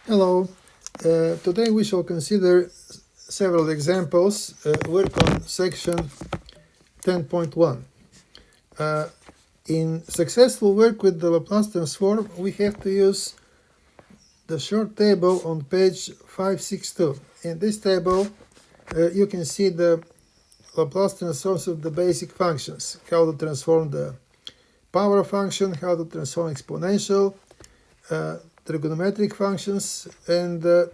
Hello. Today we shall consider several examples, work on section 10.1. In successful work with the Laplace transform, we have to use the short table on page 562. In this table, you can see the Laplace transforms of the basic functions, how to transform the power function, how to transform exponential, trigonometric functions, and the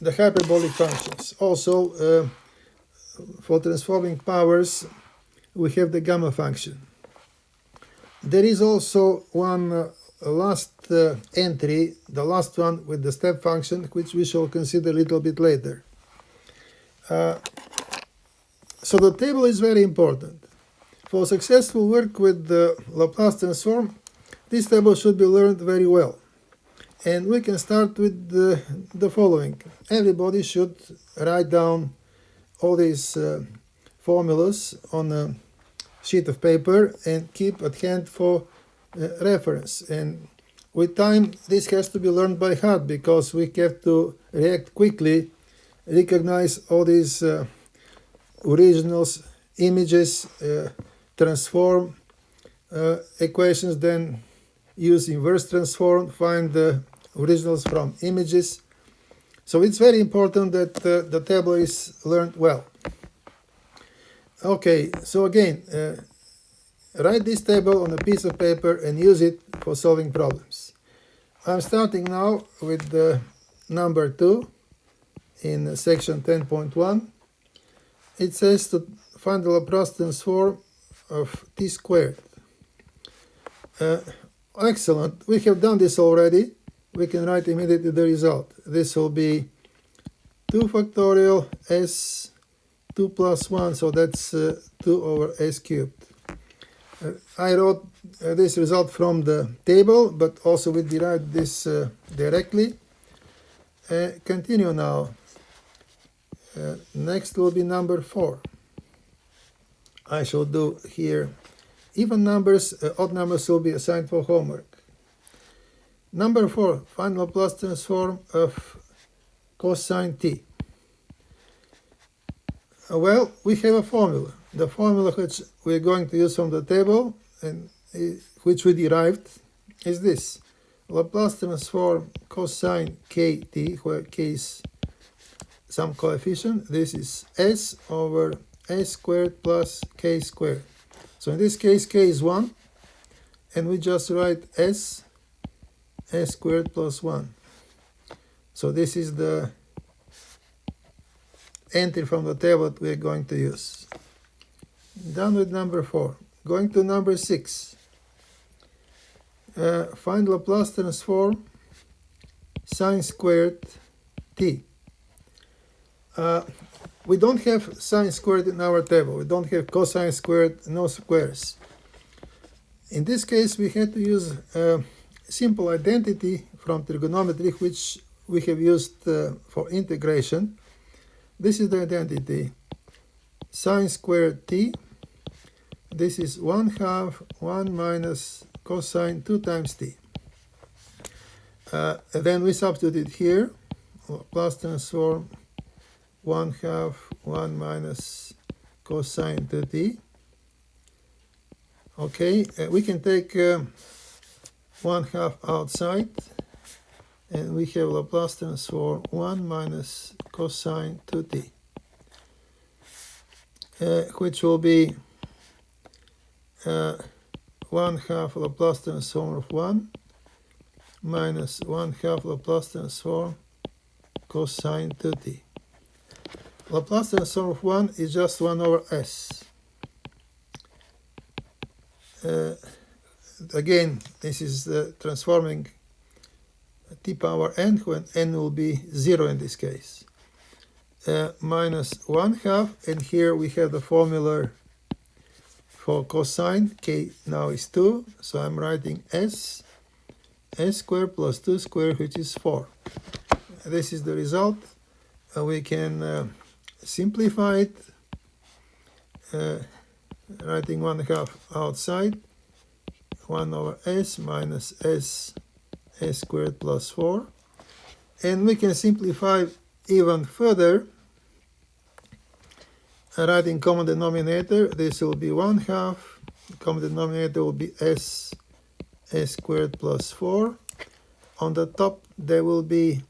hyperbolic functions. Also, for transforming powers, we have the gamma function. There is also one last entry, the last one with the step function, which we shall consider a little bit later. So the table is very important. For successful work with the Laplace transform, this table should be learned very well. And we can start with the following. Everybody should write down all these formulas on a sheet of paper and keep at hand for reference. And with time, this has to be learned by heart because we have to react quickly, recognize all these originals, images, transform equations, then use inverse transform, find the originals from images. So it's very important that the table is learned well. Okay, so again, write this table on a piece of paper and use it for solving problems. I'm starting now with the number 2 in section 10.1. It says to find the Laplace transform of t squared. Excellent. We have done this already. We can write immediately the result. This will be 2 factorial s 2 plus 1, so that's 2 over s cubed. I wrote this result from the table, but also we derived this directly. Continue now. Next will be number 4. I shall do here even numbers, odd numbers will be assigned for homework. Number 4, find Laplace transform of cosine t. Well, we have a formula. The formula which we're going to use from the table and which we derived is this. Laplace transform cosine kt, where k is some coefficient. This is s over s squared plus k squared. So in this case, k is 1, and we just write s squared plus 1. So this is the entry from the table that we're going to use. Done with number 4. Going to number 6. Find Laplace transform sine squared t. We don't have sine squared in our table. We don't have cosine squared, no squares. In this case, we had to use a simple identity from trigonometry, which we have used for integration. This is the identity. Sine squared t. This is 1/2 1 minus cosine 2 times t. And then we substitute here. Laplace transform 1/2 1 minus cosine 2t. Okay, we can take 1/2 outside, and we have Laplace transform 1 minus cosine 2t, which will be 1/2 Laplace transform of 1 minus 1/2 Laplace transform cosine 2t. Laplace transform of 1 is just 1 over s. Again, this is transforming t power n, when n will be 0 in this case. Minus 1/2, and here we have the formula for cosine. K now is 2, so I'm writing s squared plus 2 squared, which is 4. This is the result. We can simplify it, writing 1/2 outside, 1 over s minus s squared plus 4. And we can simplify even further. Writing common denominator, this will be 1/2. Common denominator will be s squared plus 4. On the top, there will be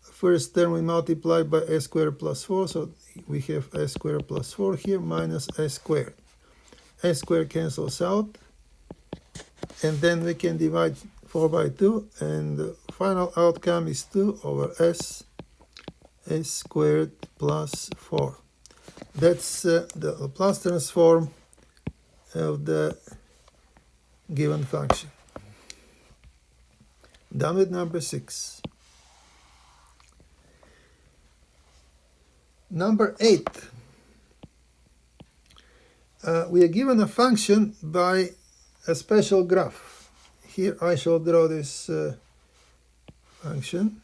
first term we multiply by s squared plus 4, so we have s squared plus 4 here minus s squared. S squared cancels out, and then we can divide 4 by 2, and the final outcome is 2 over s squared plus 4. That's the Laplace transform of the given function. Done with number 6. Number 8. We are given a function by a special graph. Here I shall draw this function.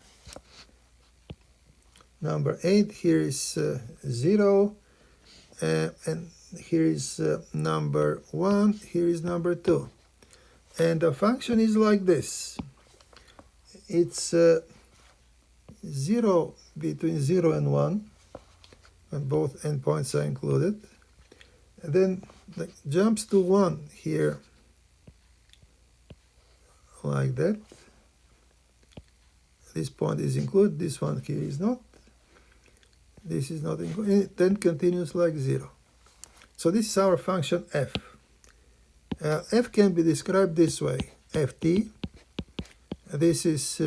Number 8, here is 0, and here is number 1, here is number 2. And the function is like this. It's 0 between 0 and 1, and both endpoints are included. And then it jumps to 1 here, like that. This point is included, this one here is not. This is not included. It then continues like 0. So this is our function f. F can be described this way. ft. This is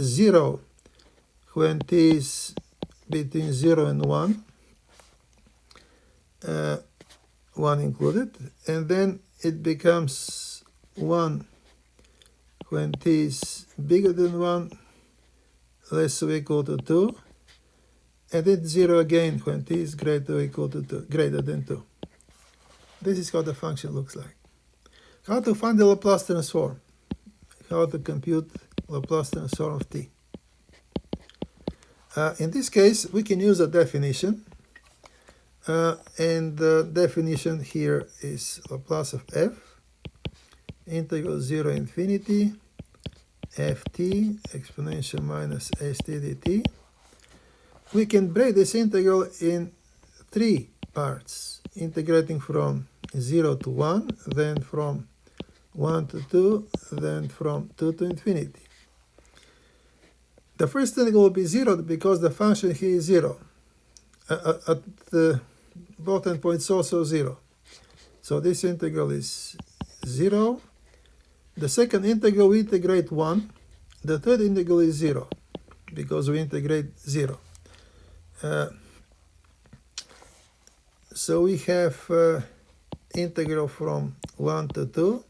0 when t is between 0 and 1. 1 included. And then it becomes 1 when t is bigger than 1, less or equal to 2. And then 0 again when t is greater or equal to 2, greater than 2. This is how the function looks like. How to find the Laplace transform? How to compute Laplace transform of t? In this case, we can use a definition. And the definition here is Laplace of f, integral 0 infinity, ft exponential minus st dt. We can break this integral in 3 parts, integrating from 0 to 1, then from 1 to 2, then from 2 to infinity. The first integral will be 0 because the function here is 0. At the both endpoints also 0. So this integral is 0. The second integral we integrate 1. The third integral is 0 because we integrate 0. So we have integral from 1 to 2.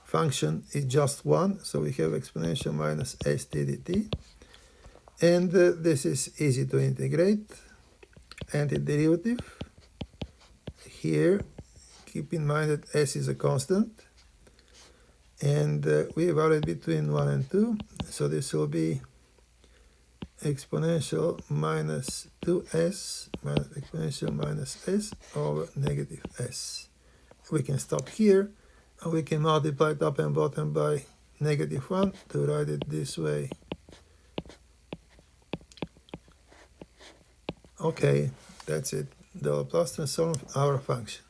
Function is just 1, so we have exponential minus st dt. And this is easy to integrate. Antiderivative. Here, keep in mind that s is a constant. And we evaluate between 1 and 2. So this will be exponential minus 2s minus exponential minus s over negative s. We can stop here, and we can multiply top and bottom by negative 1 to write it this way. Okay, that's it. The Laplace transform of our function.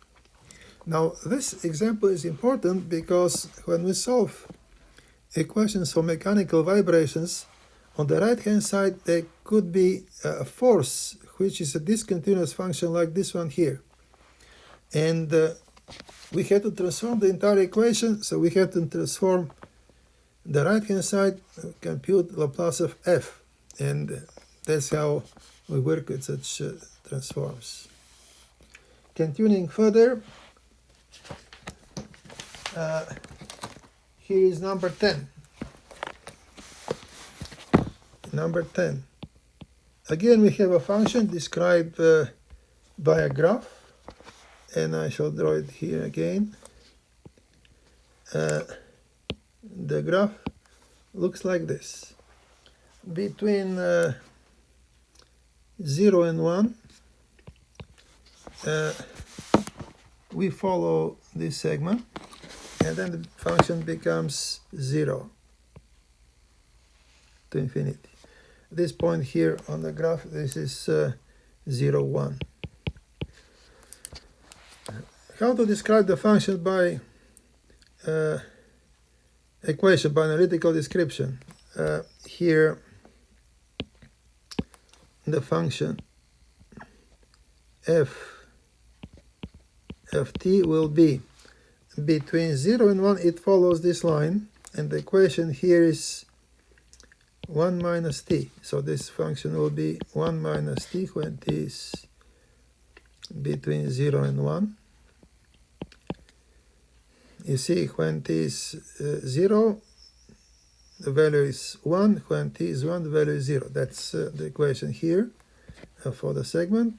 Now, this example is important because when we solve equations for mechanical vibrations, on the right-hand side, there could be a force, which is a discontinuous function like this one here. And we had to transform the entire equation, so we had to transform the right-hand side, compute Laplace of f. And that's how we work with such transforms. Continuing further, here is number 10. Number 10. Again, we have a function described by a graph, and I shall draw it here again. The graph looks like this. Between 0 and 1, we follow this segment, and then the function becomes 0. to infinity. This point here on the graph, this is 0, 1. How to describe the function by equation, by analytical description? Here the function f of t will be between 0 and 1. It follows this line, and the equation here is 1 minus t. So this function will be 1 minus t when t is between 0 and 1. You see, when t is 0, the value is 1. When t is 1, the value is 0. That's the equation here for the segment.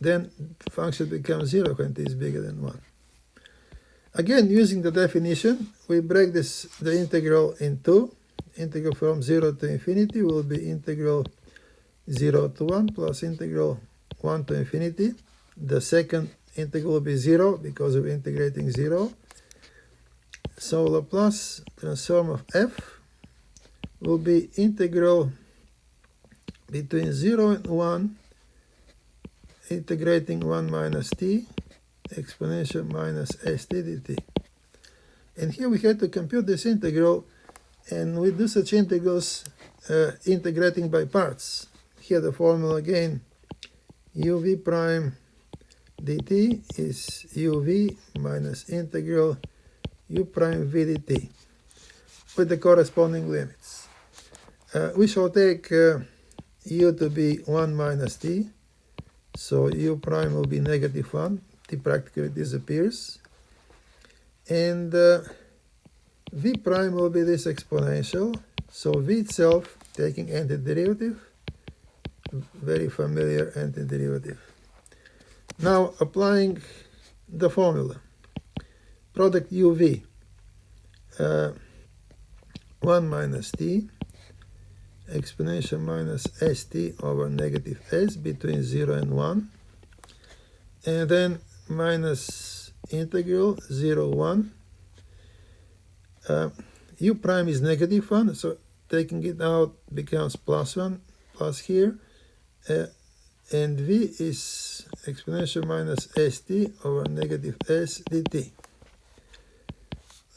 Then the function becomes 0 when t is bigger than 1. Again, using the definition, we break the integral in two. Integral from 0 to infinity will be integral 0 to 1 plus integral 1 to infinity. The second integral will be 0 because we're integrating 0. So Laplace transform of f will be integral between 0 and 1, integrating 1 minus t, exponential minus st dt. And here we have to compute this integral, and we do such integrals integrating by parts. Here the formula again, uv prime dt is uv minus integral u prime v dt with the corresponding limits. We shall take u to be 1 minus t, so u prime will be negative 1, t practically disappears, and v prime will be this exponential, so v itself taking antiderivative, very familiar antiderivative. Now applying the formula, product uv, 1 minus t, exponential minus st over negative s between 0 and 1, and then minus integral 0, 1. U prime is negative 1, so taking it out becomes plus 1, plus here, and v is exponential minus st over negative s dt.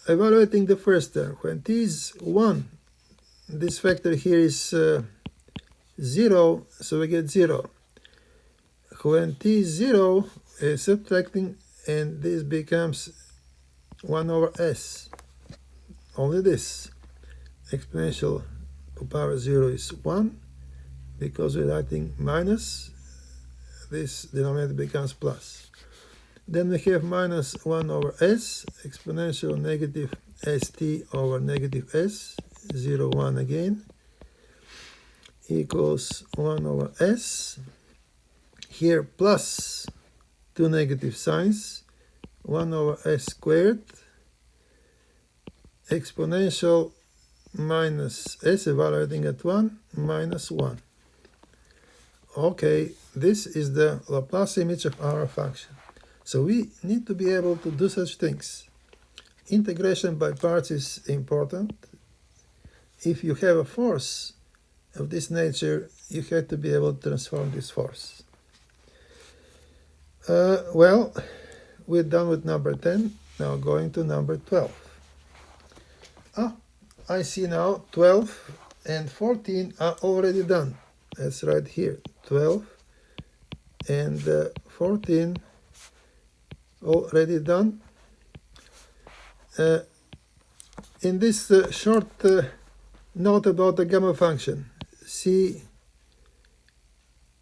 Evaluating the first term, when t is 1, this factor here is 0, so we get 0. When t is 0, subtracting, and this becomes 1 over s. Only this. Exponential to power 0 is 1. Because we're writing minus, this denominator becomes plus. Then we have minus 1 over s, exponential negative st over negative s, 0, 1 again, equals 1 over s. Here plus two negative signs, 1 over s squared, exponential minus s, evaluating at 1, minus 1. Okay, this is the Laplace image of our function. So we need to be able to do such things. Integration by parts is important. If you have a force of this nature, you have to be able to transform this force. Well, we're done with number 10. Now going to number 12. I see now 12 and 14 are already done. That's right here, 12 and 14 already done. In this short note about the gamma function, see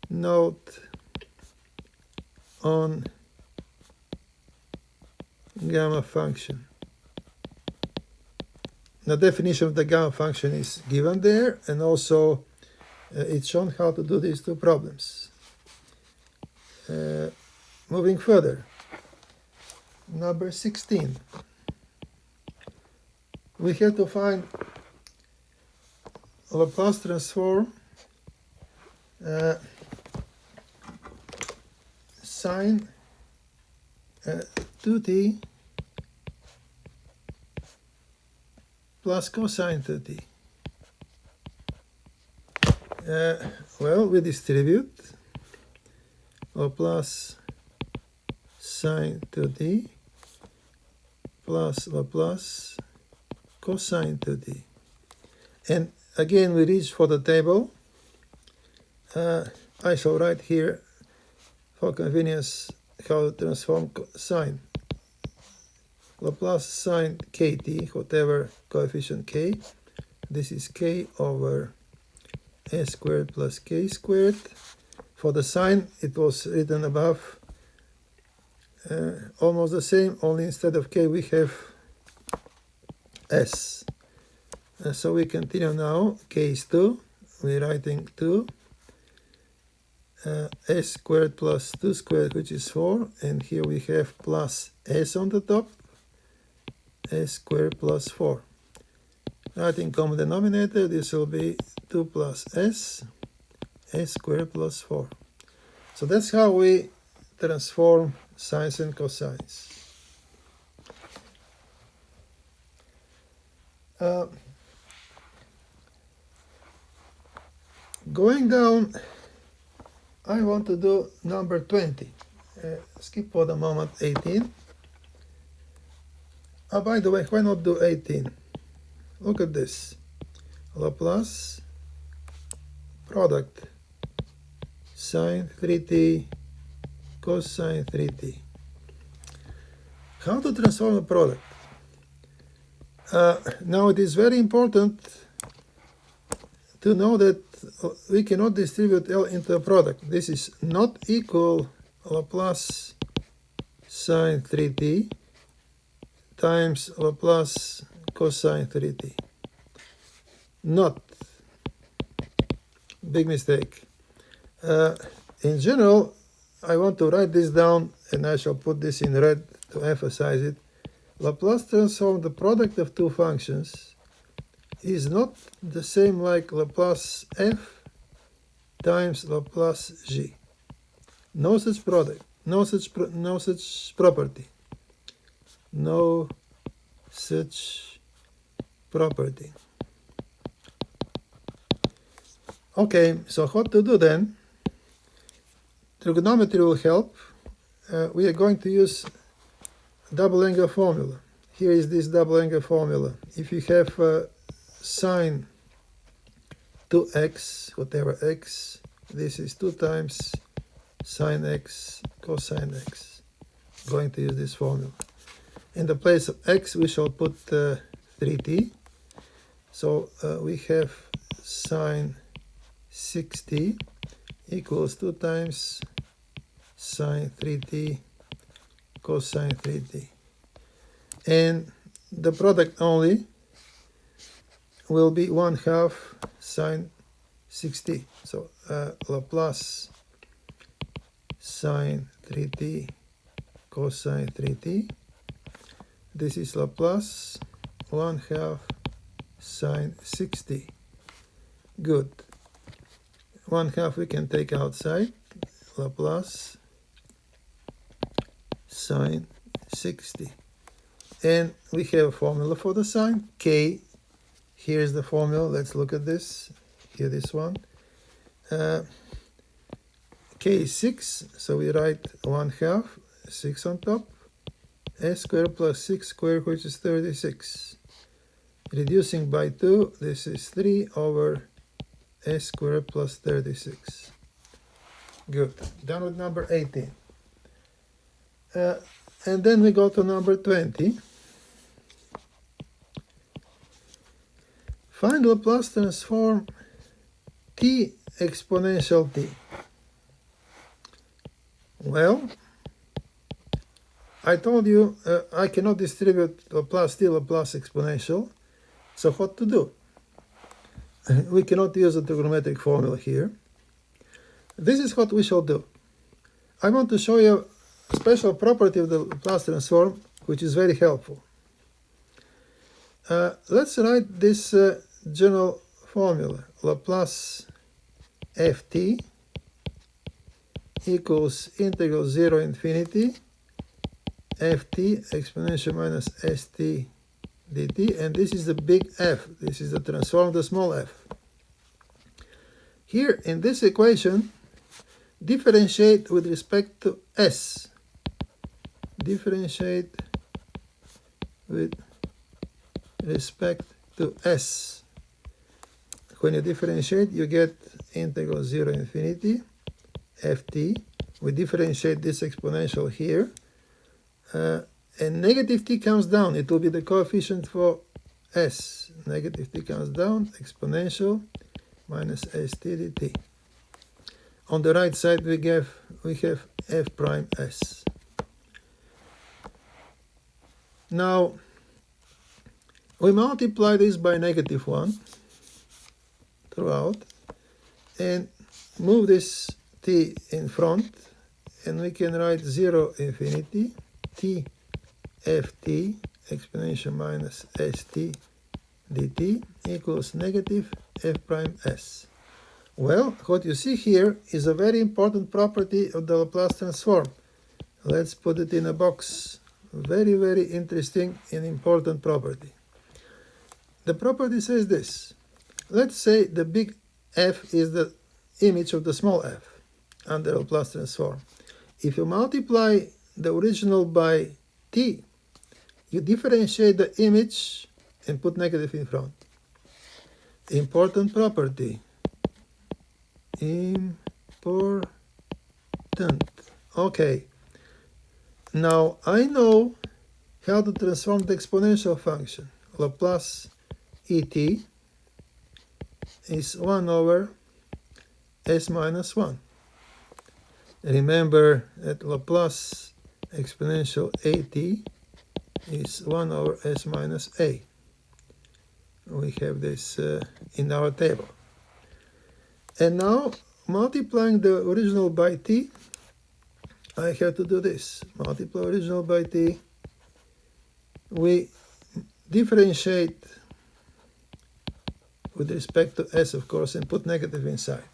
note on gamma function. The definition of the gamma function is given there, and also it's shown how to do these two problems. Moving further, number 16. We have to find Laplace transform sine 2t plus cosine 2t. Well, we distribute Laplace sine 2t plus Laplace cosine 2t. And again, we reach for the table. I shall write here, for convenience, how to transform sine. Laplace sine kt, whatever coefficient k. This is k over s squared plus k squared. For the sine, it was written above almost the same, only instead of k we have s. So we continue now. K is 2. We're writing 2. S squared plus 2 squared, which is 4. And here we have plus s on the top. S squared plus 4. Writing common denominator, this will be 2 plus s squared plus 4. So that's how we transform sines and cosines. Going down, I want to do number 20. Skip for the moment 18. Oh, by the way, why not do 18? Look at this. Laplace product sine 3t cosine 3t. How to transform a product? Now it is very important to know that we cannot distribute L into a product. This is not equal Laplace sine 3t times Laplace cosine 3t. Not. Big mistake. In general, I want to write this down, and I shall put this in red to emphasize it. Laplace transform the product of two functions is not the same like Laplace f times Laplace g. No such product, no such property. No such property. Okay, so what to do then? Trigonometry will help. We are going to use double angle formula. Here is this double angle formula. If you have sine 2x, whatever x, this is 2 times sine x cosine x. Going to use this formula. In the place of x, we shall put 3t. So we have sine 6t equals 2 times sine 3t cosine 3t. And the product only will be 1/2 sine 6t. So Laplace sine 3t cosine 3t. This is Laplace 1/2 sine 6t. Good. 1/2 we can take outside. Laplace sine 6t. And we have a formula for the sine. K. Here's the formula. Let's look at this. Here, this one. K is 6. So we write 1/2, 6 on top. S squared plus 6 squared, which is 36. Reducing by 2, this is 3 over s squared plus 36. Good. Done with number 18. And then we go to number 20. Find Laplace transform t exponential t. Well, I told you I cannot distribute Laplace t Laplace exponential. So what to do? We cannot use a trigonometric formula here. This is what we shall do. I want to show you a special property of the Laplace transform, which is very helpful. Let's write this general formula. Laplace ft equals integral 0 infinity ft exponential minus st dt, and this is the big F. This is the transform of the small f. Here in this equation, differentiate with respect to s. Differentiate with respect to s. When you differentiate, you get integral 0 infinity ft. We differentiate this exponential here. And negative t comes down. It will be the coefficient for s. Negative t comes down, exponential minus st dt. On the right side, we have f prime s. Now, we multiply this by -1 throughout and move this t in front, and we can write 0 infinity t ft exponential minus st dt equals negative f prime s. Well, what you see here is a very important property of the Laplace transform. Let's put it in a box. Very, very interesting and important property. The property says this. Let's say the big F is the image of the small f under Laplace transform. If you multiply the original by t, you differentiate the image and put negative in front. Important property. Important. Okay. Now I know how to transform the exponential function. Laplace et is 1 over s minus 1. Remember that Laplace exponential at is 1 over s minus a. We have this in our table. And now, multiplying the original by t, I have to do this. Multiply original by t. We differentiate with respect to s, of course, and put negative inside.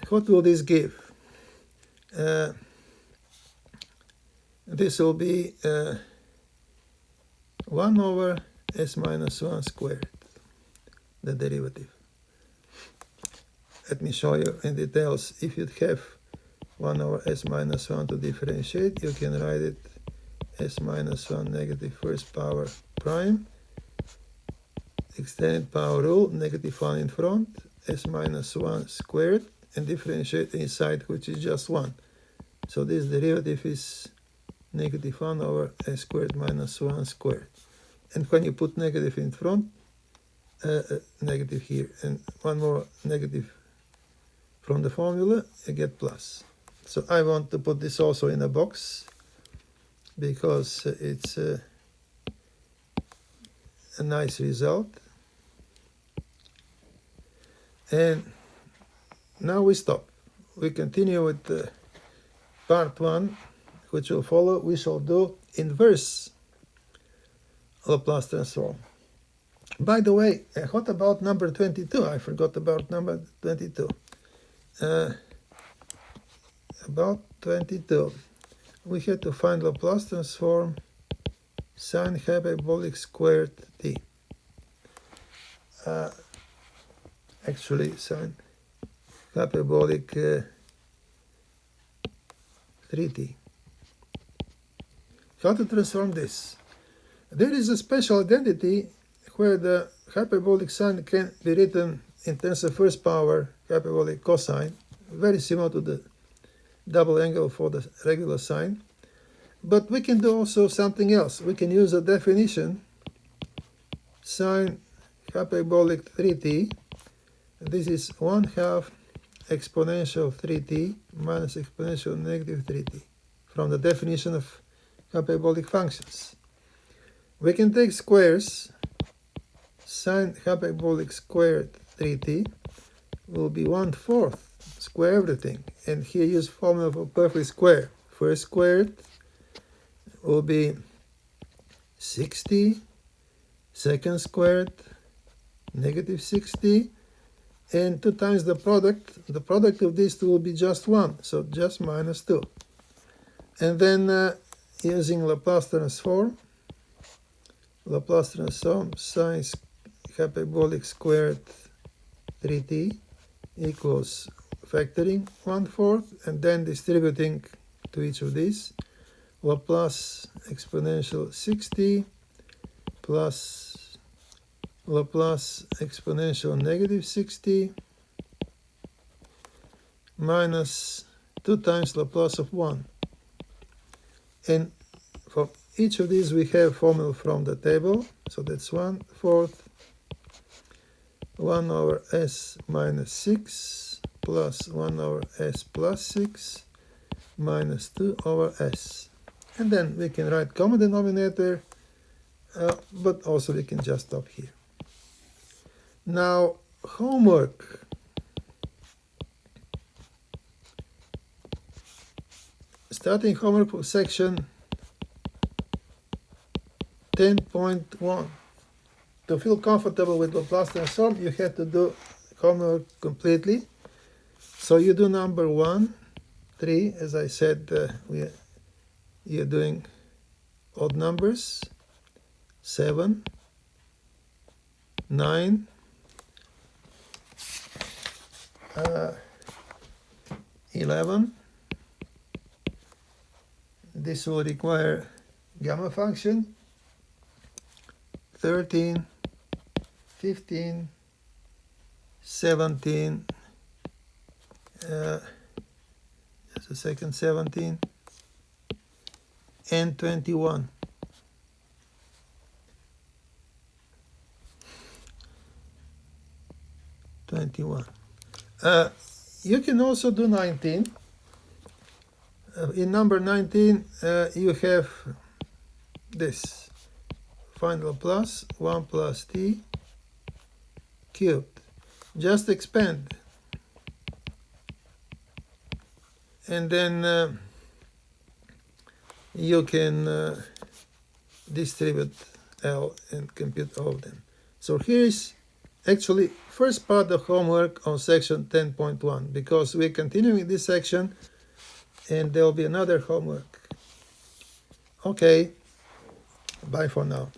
What will this give? This will be 1 over s minus 1 squared, the derivative. Let me show you in details. If you have 1 over s minus 1 to differentiate, you can write it s minus 1 negative first power prime, extended power rule, negative 1 in front, s minus 1 squared, and differentiate inside, which is just 1. So this derivative is negative 1 over s squared minus 1 squared. And when you put negative in front, negative here, and one more negative from the formula, you get plus. So I want to put this also in a box because it's a nice result. And now we stop. We continue with part 1, which will follow. We shall do inverse Laplace transform. By the way, what about number 22? I forgot about number 22. About 22, we had to find Laplace transform sine hyperbolic squared t. Actually, sine hyperbolic 3t. How to transform this? There is a special identity where the hyperbolic sign can be written in terms of first power hyperbolic cosine, very similar to the double angle for the regular sine. But we can do also something else. We can use a definition, sine hyperbolic 3t. This is 1/2 exponential 3t minus exponential negative 3t from the definition of hyperbolic functions. We can take squares. Sine hyperbolic squared 3t will be 1/4, square everything. And here use formula for perfect square. First squared will be 60, second squared negative 60, and 2 times the product of these two will be just 1, so just minus 2. And then using Laplace transform sine hyperbolic squared 3t equals factoring 1/4 and then distributing to each of these. Laplace exponential 6t plus Laplace exponential negative 6t minus 2 times Laplace of 1. And for each of these we have formula from the table, so that's 1/4 1 over s minus 6 plus 1 over s plus 6 minus 2 over s. And then we can write common denominator, but also we can just stop here. Now, homework. Starting homework for section 10.1. To feel comfortable with Laplace transform, you have to do homework completely. So you do number 1, 3, as I said, you're doing odd numbers, 7, 9, 11. This will require gamma function, 13, 15, 17, just a second, 17, and 21. You can also do 19. In number 19, you have this. Find Laplace 1 plus t cubed. Just expand. And then you can distribute L and compute all of them. So here is actually first part of homework on section 10.1, because we're continuing this section and there will be another homework. Okay, bye for now.